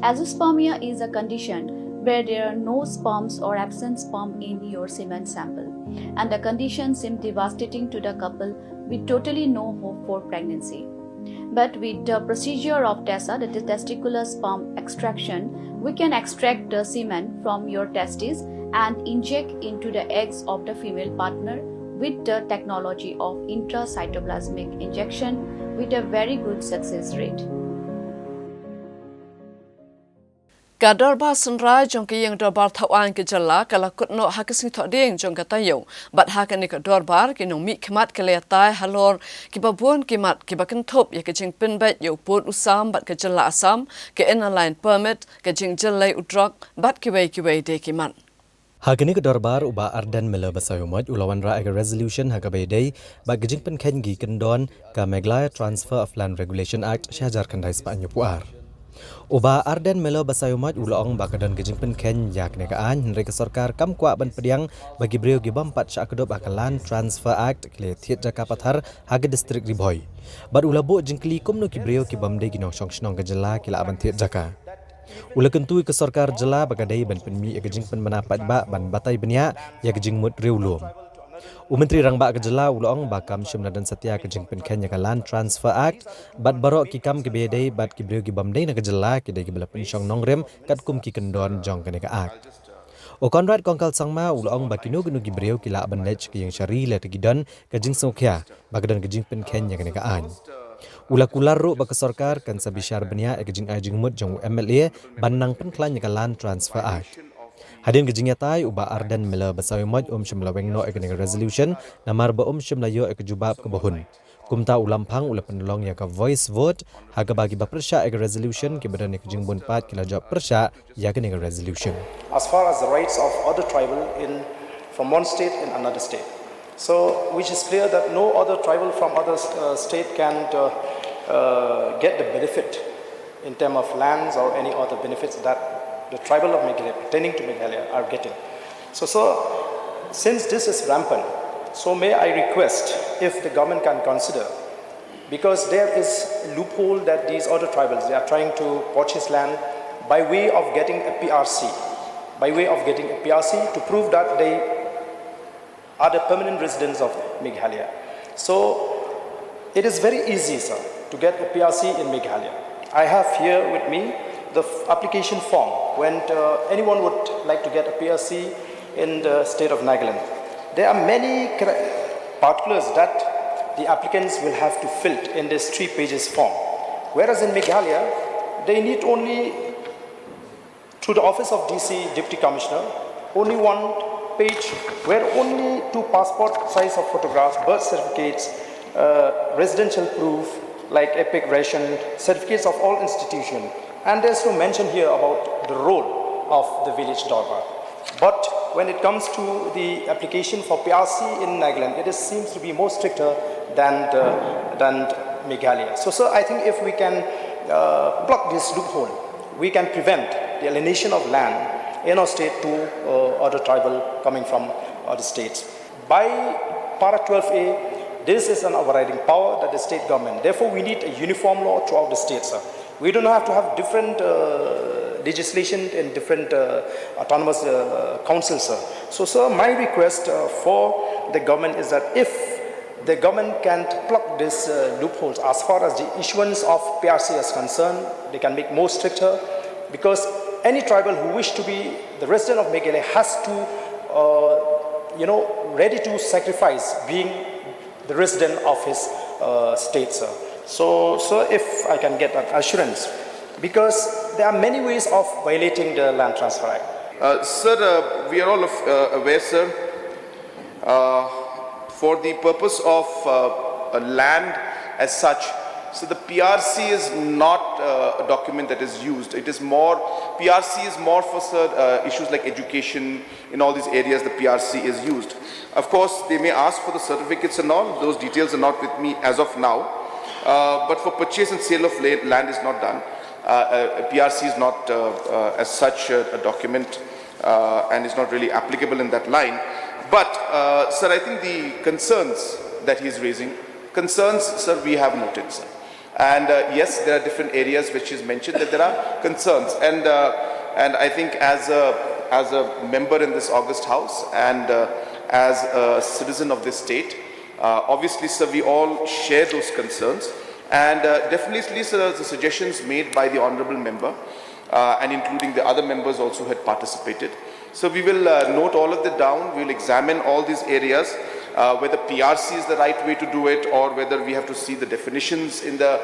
Azoospermia is a condition where there are no sperms or absent sperm in your semen sample, and the condition seems devastating to the couple with totally no hope for pregnancy. But with the procedure of TESA, that is testicular sperm extraction, we can extract the semen from your testes and inject into the eggs of the female partner with the technology of intracytoplasmic injection with a very good success rate. Dorbar Synrai jong ïingdorbar thawaiñ jylla kalakut no hakasing thoding jong katayong bat hakani Dorbar kinong mi khmat iatai halor kibabuan kimat kibakantop ya kajing pinbat yo put usam bat jylla asam ke MLA permit kajing jyllai udrok bat kiwei de kimat. Hakini Dorbar uba ardan melo basayomot ulawan ra aga resolution hagabay ba gajing penkhengi kendon ka Meghalaya Transfer of Land Regulation Act syajar kandai sepanyo puar. Uba ardan melo basayomot ulaong bakadan gajing penkhen yak negaan henry kesorkar kam kwa ban pediang bagi brio gibam pat syakadop akalan Transfer Act kle thiet jakapathar haga distrik riboy. Bat ulabo jingkli kumno ki brio kibam de ginong song shnong gajela kila aban thiet jaka. Ula kentui kesorkar jela bagadai ban penmi gajing pen manapat ba ban batai benya ya gajing mut riulum. Menteri Rangba Kejela ulong bakam syumna dan setia kejing penkhen yakalan Transfer Act bat barok kikam kebedai bat kibriu kibamdai na kejela kidai kibela pensyong nongrem kat kum ki kendon jong kaneka act. O Konrad kongkal sangma ulong bakino genu kibriu kila bandej ki yang syari le tegidon kejing sokya bagadan kejing penkhen yakaneka an. Ula kular ru bakesorkar kan sabishar benya kejing ajing mut jong MLA banang penklan yakalan Transfer Act. Hadin kejing iatai uba ardan mela basayomot syamla wengno ekening resolution namar ba syamla yo ekejubab kebohun. Kumta ulampang ula penolong ya ka voice vote haga bagi ba persya ek resolution ke badan kejing bun pat kila jawab persya ya kening resolution. As far as the rights of other tribal in from one state in another state. So which is clear that no other tribal from other state can get the benefit in terms of lands or any other benefits that the tribal of Meghalaya, pertaining to Meghalaya, are getting. So since this is rampant, so may I request if the government can consider, because there is a loophole that these other tribals, they are trying to purchase land by way of getting a PRC, to prove that they are the permanent residents of Meghalaya. So it is very easy, sir, to get a PRC in Meghalaya. I have here with me the application form when anyone would like to get a PRC in the state of Nagaland. There are many particulars that the applicants will have to fill in this 3 pages form. Whereas in Meghalaya, they need only, through the office of DC Deputy Commissioner, only 1 page where only 2 passport size of photographs, birth certificates, residential proof like EPIC ration, certificates of all institutions. And there's no mention here about the role of the village Dorbar. But when it comes to the application for PRC in Nagaland, it seems to be more stricter than Meghalaya. So, sir, I think if we can block this loophole, we can prevent the alienation of land in our state to other tribal coming from other states. By Para 12A, this is an overriding power that the state government. Therefore, we need a uniform law throughout the state, sir. We don't have to have different legislation in different autonomous councils, sir. So, sir, my request for the government is that if the government can't plug these loopholes as far as the issuance of PRC is concerned, they can make more stricter, because any tribal who wish to be the resident of Meghalaya has to, ready to sacrifice being the resident of his state, sir. So, sir, if I can get an assurance, because there are many ways of violating the Land Transfer Act. Sir, we are all aware, sir, for the purpose of land as such, so the PRC is not a document that is used. It is more, PRC is more for issues like education. In all these areas, the PRC is used. Of course, they may ask for the certificates and all. Those details are not with me as of now. But for purchase and sale of land is not done. PRC is not as such a document and is not really applicable in that line. But, sir, I think the concerns that he is raising, sir, we have noted, sir. And yes, there are different areas which is mentioned that there are concerns. And I think as a member in this August House and as a citizen of this state, obviously, sir, we all share those concerns. And definitely, sir, the suggestions made by the honourable member and including the other members also had participated. So we will note all of that down. We will examine all these areas, whether PRC is the right way to do it or whether we have to see the definitions in the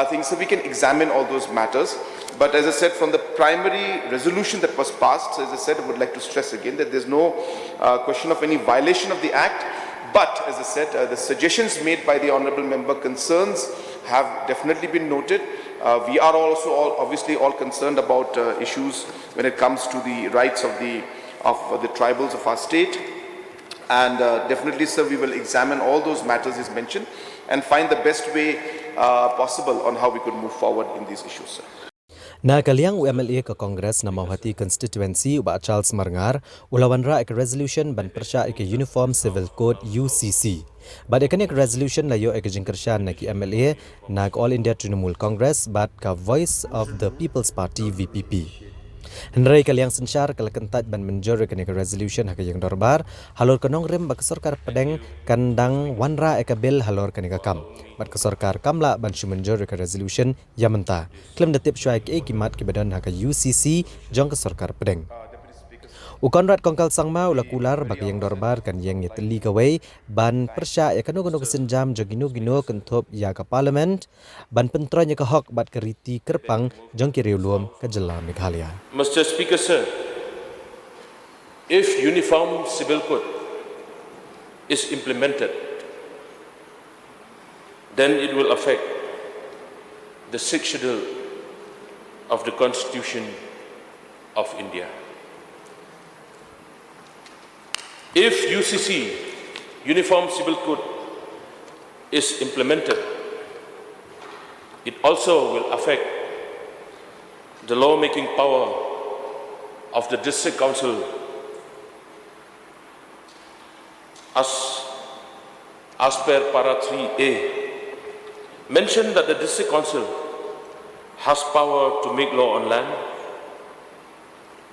things. So we can examine all those matters. But as I said, from the primary resolution that was passed, as I said, I would like to stress again that there's no question of any violation of the Act. But as I said, the suggestions made by the honourable member, concerns have definitely been noted. We are also obviously all concerned about issues when it comes to the rights of the tribals of our state. And definitely, sir, we will examine all those matters as mentioned and find the best way possible on how we could move forward in these issues, sir. Na kaliang MLA ke Kongres na mauhati constituency uba Charles Marngar ulawan ra ek resolution ban persya ek Uniform Civil Code UCC. Bad ek resolution layo ek jingkersyan na ki MLA nag All India Trinamool Congress bad ka Voice of the People's Party VPP. Henry kaliang sensyar kalakentat ban menjor ke resolution hak yang dorbar halor kenong rem bak sorkar pedeng kandang wanra ek bil halor ke kam. Bat ke sorkar kamla ban menjor ke resolution yamenta. Klem detip syai ke kimat ke badan hak UCC jong ke sorkar pedeng. Ukonrat kongkal sangma ulakular bagi yang dorbar kan yang yeteli kawai ban persya ya kanu kesenjam jogino kentop ya ke parliament ban pentronya ke hok bat keriti kerpang jong kiriulum ke jylla Meghalaya. Mr. Speaker, sir, if Uniform Civil Code is implemented, then it will affect the 6th schedule of the Constitution of India. If UCC, Uniform Civil Code, is implemented, it also will affect the law-making power of the District Council as per Para 3A, mentioned that the District Council has power to make law on land.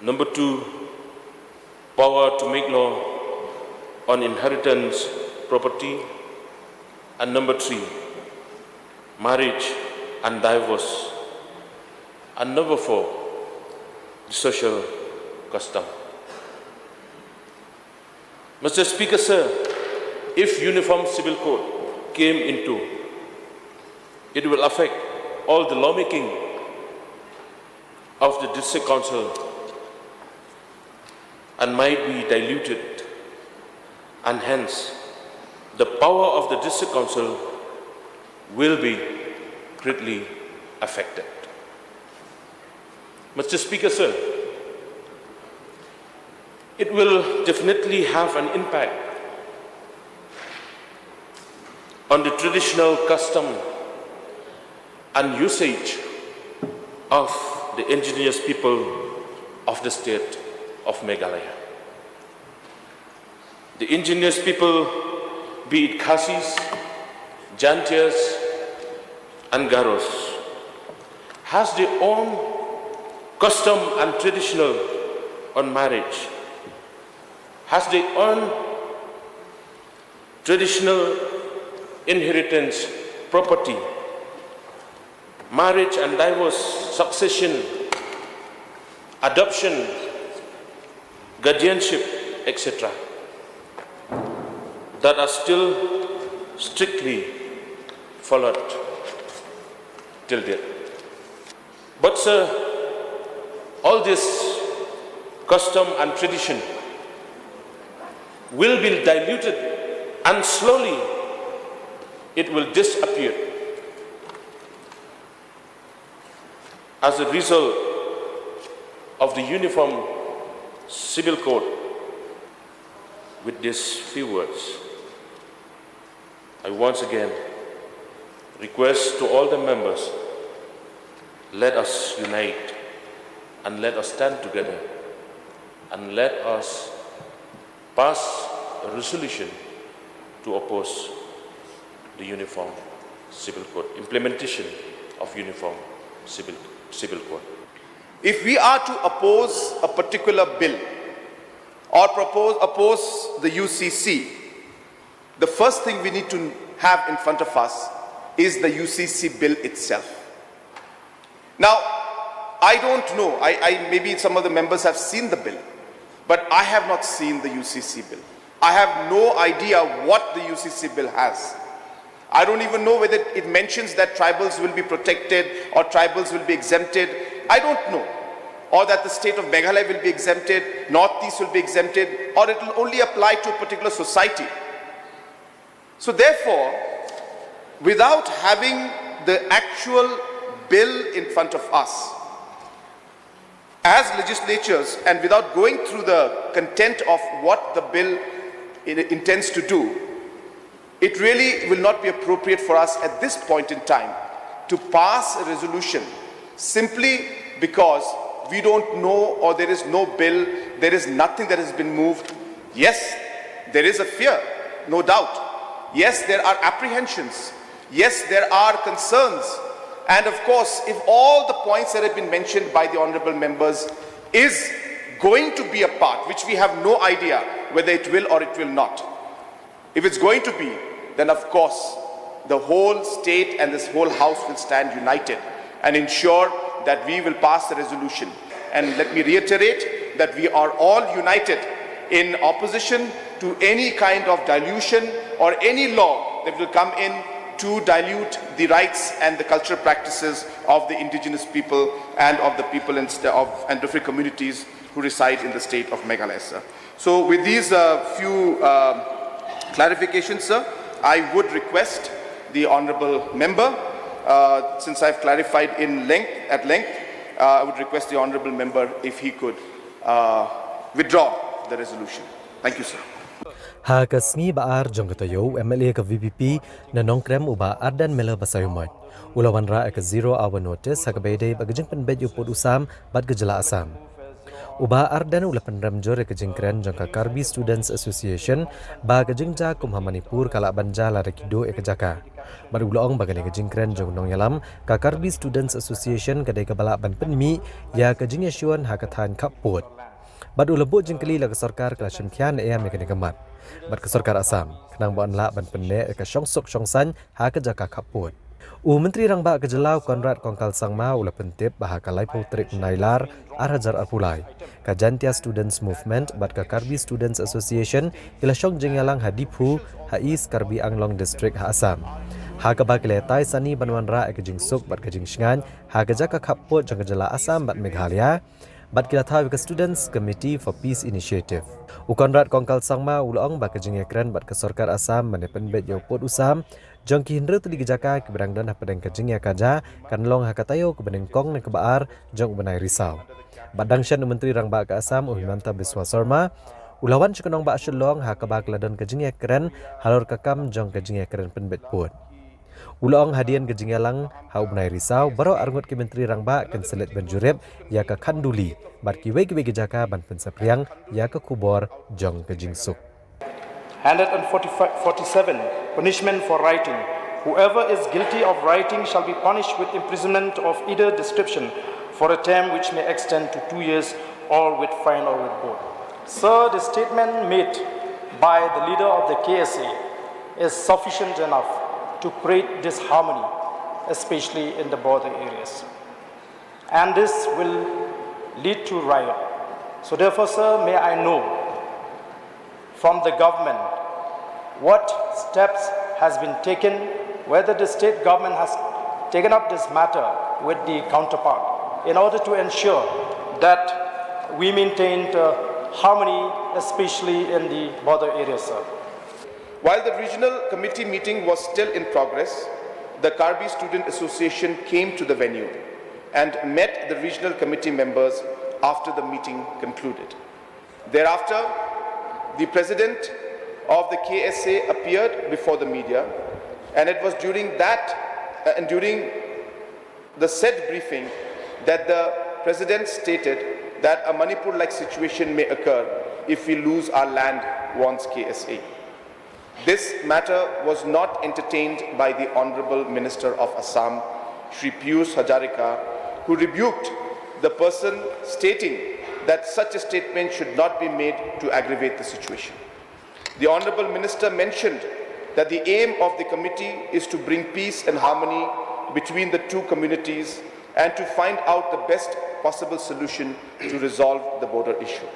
Number 2, power to make law on inheritance property. And number 3, marriage and divorce. And number 4, the social custom. Mr. Speaker, sir, if Uniform Civil Code came into, it will affect all the lawmaking of the District Council and might be diluted, and hence the power of the District Council will be greatly affected. Mr. Speaker, sir, it will definitely have an impact on the traditional custom and usage of the indigenous people of the state of Meghalaya. The indigenous people, be it Khasis, Jantias, and Garos, has their own custom and traditional on marriage, has their own traditional inheritance property, marriage and divorce, succession, adoption, guardianship, etc., that are still strictly followed till date. But sir, all this custom and tradition will be diluted and slowly it will disappear as a result of the Uniform Civil Code. With these few words, I once again request to all the members, let us unite and let us stand together and let us pass a resolution to oppose the Uniform Civil Code, implementation of Uniform Civil Code. If we are to oppose a particular bill or oppose the UCC, the first thing we need to have in front of us is the UCC bill itself. Now, I don't know, maybe some of the members have seen the bill, but I have not seen the UCC bill. I have no idea what the UCC bill has. I don't even know whether it mentions that tribals will be protected or tribals will be exempted. I don't know. Or that the state of Meghalaya will be exempted, Northeast will be exempted, or it will only apply to a particular society. So therefore, without having the actual bill in front of us, as legislatures, and without going through the content of what the bill intends to do, it really will not be appropriate for us at this point in time to pass a resolution simply because we don't know, or there is no bill, there is nothing that has been moved. Yes, there is a fear, no doubt. Yes, there are apprehensions. Yes, there are concerns. And of course, if all the points that have been mentioned by the honorable members is going to be a part, which we have no idea whether it will or it will not. If it's going to be, then of course, the whole state and this whole house will stand united and ensure that we will pass the resolution. And let me reiterate that we are all united in opposition to any kind of dilution or any law that will come in to dilute the rights and the cultural practices of the indigenous people and of the people and different communities who reside in the state of Meghalaya, sir. So with these few clarifications, sir, I would request the honorable member, since I've clarified at length, I would request the honorable member if he could withdraw the resolution. Thank you, sir. Ha kasngi baar jong katayo MLA ka VPP na nongkrem uba ardan mela basayumat. Ulawan ra ka 0 hour notice ha kabede bagajing penbed upod usam bad gejala asam. Uba ardan ulapan ramjor ka jingkren jong ka Karbi Students Association ba kajingja kumha Manipur kala banja la rekido e kajaka. Bad ulong bagane ka jingkren jong nong yalam ka Karbi Students Association kadai ka bala ban penmi ya kajing yasuan ha kathan kapot. Bad ulabot jingkali la ka sarkar kala shimkyan e mekane kamat. Bad ke Sarkar Asam, kenang buan la ban penne ke syongsok syongsan ha ke jaka kaput. Menteri Rangba ke Jelau Konrad Kongkal Sangma ula pentip baha kalai potrik nailar arhajar arpulai. Ka Jantia Students Movement bad ka Karbi Students Association ila syong jengyalang hadiphu hais Karbi Anglong District ha Asam. Ha ka ba iatai sani banwan ra ke jingsuk bad ka jingsngan ha ke jaka kaput jang ke Jela Asam bad Meghalaya. Bad kita tahu ke Students Committee for Peace Initiative. Konrad Kongkal Sangma ulong ba kejing ekran bad ke Sarkar Asam menepen bet yo pot usam jong ki hindra tuli gejaka ke berang dan pedang kejing ya kaja kan long hakatayo ke beneng kong ne ke baar jong benai risau. Badang syan Menteri Rangba ke Asam Uhimanta Biswa Sarma ulawan cekenong ba asyulong ha ke ba keladon kejing ekran halor kakam jong kejing ekran penbet pot. Ulong hadian kejingyalang hau benai risau baro arngut ke Menteri Rangba kan selit banjurep ya ke kanduli bar kiwe gejaka ban pensapriang ya ke kubor jong kejingsuk. 147 punishment for writing. Whoever is guilty of writing shall be punished with imprisonment of either description for a term which may extend to 2 years or with fine or with both. Sir, the statement made by the leader of the KSA is sufficient enough to create disharmony, especially in the border areas. And this will lead to riot. So therefore, sir, may I know from the government what steps has been taken, whether the state government has taken up this matter with the counterpart in order to ensure that we maintain harmony, especially in the border areas, sir. While the regional committee meeting was still in progress, the Karbi Student Association came to the venue and met the regional committee members after the meeting concluded. Thereafter, the president of the KSA appeared before the media, and it was during the said briefing that the president stated that a Manipur-like situation may occur if we lose our land, wants KSA. This matter was not entertained by the Honourable Minister of Assam, Shri Piyush Hajarika, who rebuked the person stating that such a statement should not be made to aggravate the situation. The Honourable Minister mentioned that the aim of the committee is to bring peace and harmony between the two communities and to find out the best possible solution to resolve the border issue.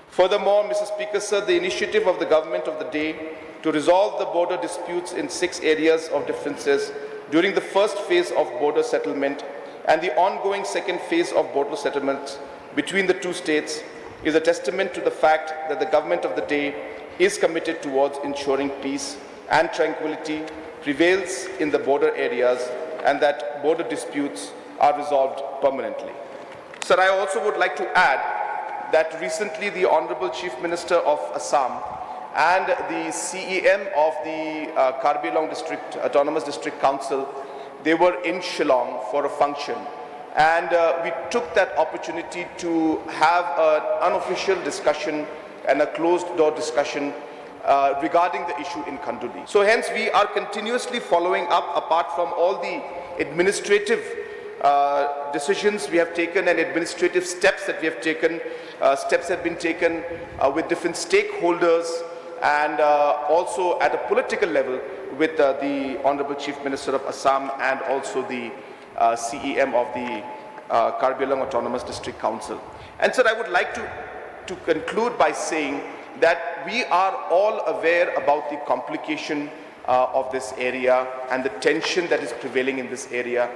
Furthermore, Mr. Speaker, sir, the initiative of the government of the day to resolve the border disputes in 6 areas of differences during the first phase of border settlement and the ongoing second phase of border settlements between the two states is a testament to the fact that the government of the day is committed towards ensuring peace and tranquility prevails in the border areas and that border disputes are resolved permanently. Sir, I also would like to add that recently the Honourable Chief Minister of Assam and the CEM of the Karbi Anglong District Autonomous District Council, they were in Shillong for a function, and we took that opportunity to have an unofficial discussion and a closed-door discussion regarding the issue in Kanduli. So hence we are continuously following up, apart from all the administrative decisions we have taken and administrative steps that we have taken. Steps have been taken with different stakeholders and also at a political level with the Honourable Chief Minister of Assam and also the CEM of the Karbi Anglong Autonomous District Council. And sir, I would like to conclude by saying that we are all aware about the complication of this area and the tension that is prevailing in this area.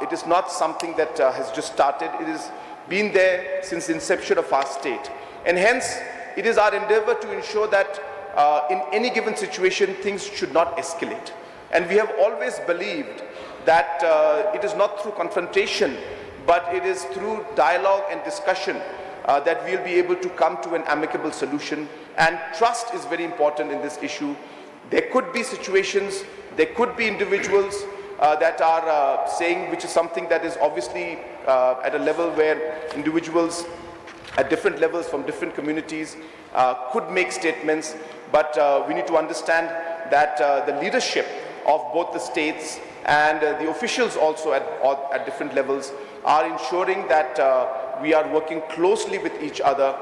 It is not something that has just started. It has been there since the inception of our state. And hence, it is our endeavor to ensure that in any given situation, things should not escalate. And we have always believed that it is not through confrontation, but it is through dialogue and discussion that we'll be able to come to an amicable solution. And trust is very important in this issue. There could be situations, there could be individuals that are saying, which is something that is obviously at a level where individuals at different levels from different communities could make statements, but we need to understand that the leadership of both the states and the officials also at different levels are ensuring that we are working closely with each other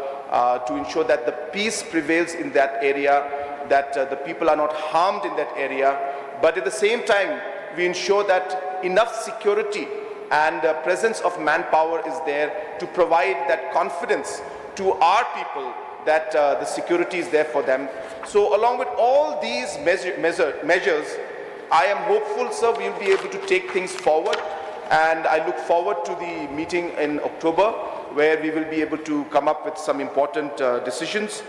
to ensure that the peace prevails in that area, that the people are not harmed in that area, but at the same time we ensure that enough security and presence of manpower is there to provide that confidence to our people that the security is there for them. So along with all these measures, I am hopeful, sir, we will be able to take things forward, and I look forward to the meeting in October where we will be able to come up with some important decisions.